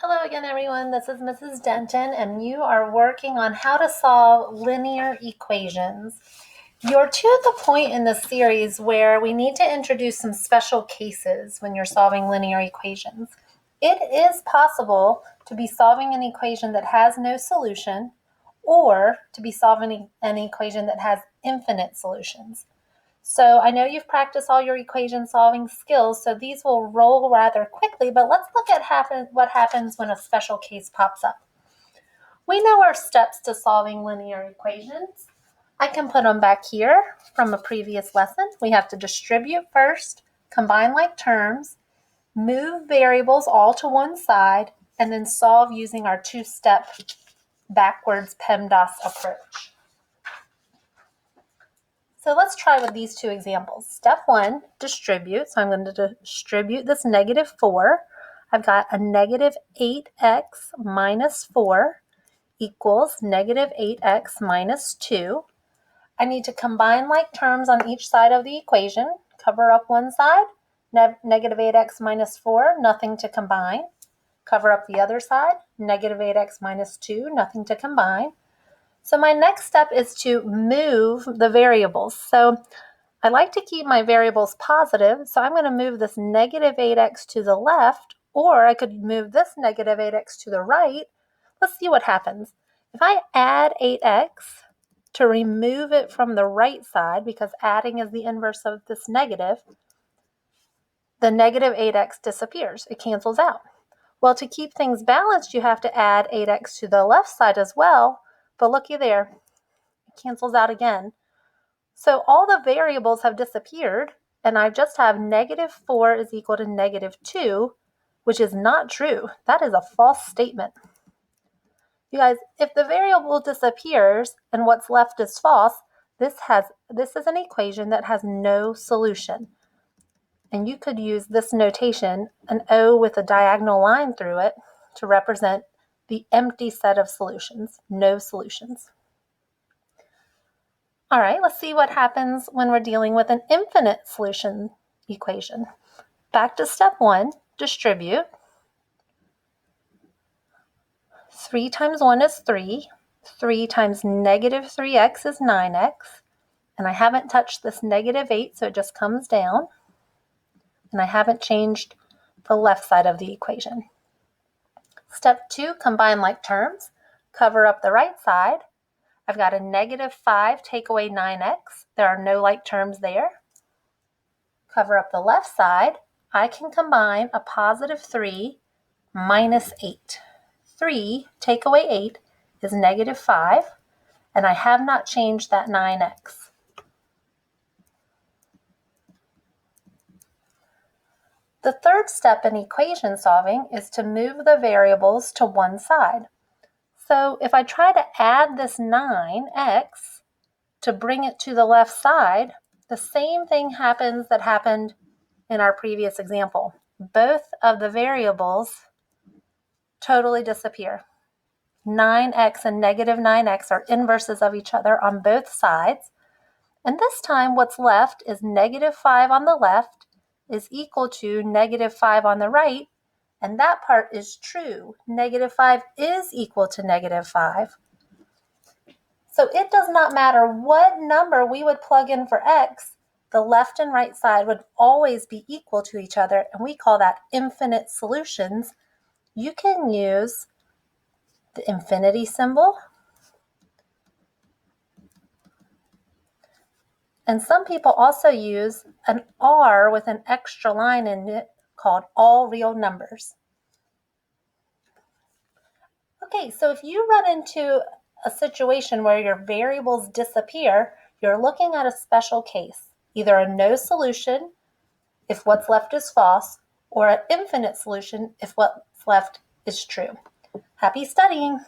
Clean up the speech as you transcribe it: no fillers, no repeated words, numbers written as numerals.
Hello again, everyone. This is Mrs. Denton, and you are working on how to solve linear equations. You're to the point in the series where we need to introduce some special cases when you're solving linear equations. It is possible to be solving an equation that has no solution, or to be solving an equation that has infinite solutions. So I know you've practiced all your equation solving skills, so these will roll rather quickly, but let's look at what happens when a special case pops up. We know our steps to solving linear equations. I can put them back here from a previous lesson. We have to distribute first, combine like terms, move variables all to one side, and then solve using our two-step backwards PEMDAS approach. So let's try with these two examples. Step 1, distribute. So I'm going to distribute this negative 4. I've got a negative 8x minus 4 equals negative 8x minus 2. I need to combine like terms on each side of the equation. Cover up one side, negative 8x minus 4, nothing to combine. Cover up the other side, negative 8x minus 2, nothing to combine. So my next step is to move the variables. So I like to keep my variables positive, so I'm going to move this negative 8x to the left, or I could move this negative 8x to the right. Let's see what happens. If I add 8x to remove it from the right side, because adding is the inverse of this negative, the negative 8x disappears. It cancels out. Well, to keep things balanced, you have to add 8x to the left side as well, but looky there, it cancels out again. So all the variables have disappeared, and I just have negative 4 is equal to negative 2, which is not true. That is a false statement. You guys, if the variable disappears and what's left is false, this is an equation that has no solution. And you could use this notation, an O with a diagonal line through it, to represent the empty set of solutions, no solutions. All right, let's see what happens when we're dealing with an infinite solution equation. Back to step 1, distribute. 3 times 1 is 3. 3 times negative 3x is 9x. And I haven't touched this negative 8, so it just comes down. And I haven't changed the left side of the equation. Step 2, combine like terms. Cover up the right side. I've got a negative 5 take away 9x. There are no like terms there. Cover up the left side. I can combine a positive 3 minus 8. 3 take away 8 is negative 5, and I have not changed that 9x. The third step in equation solving is to move the variables to one side. So if I try to add this 9x to bring it to the left side, the same thing happens that happened in our previous example. Both of the variables totally disappear. 9x and negative 9x are inverses of each other on both sides. And this time what's left is negative 5 on the left is equal to negative 5 on the right, and that part is true. Negative 5 is equal to negative 5. So it does not matter what number we would plug in for x, the left and right side would always be equal to each other, and we call that infinite solutions. You can use the infinity symbol, and some people also use an R with an extra line in it called all real numbers. Okay, so if you run into a situation where your variables disappear, you're looking at a special case, either a no solution if what's left is false, or an infinite solution if what's left is true. Happy studying!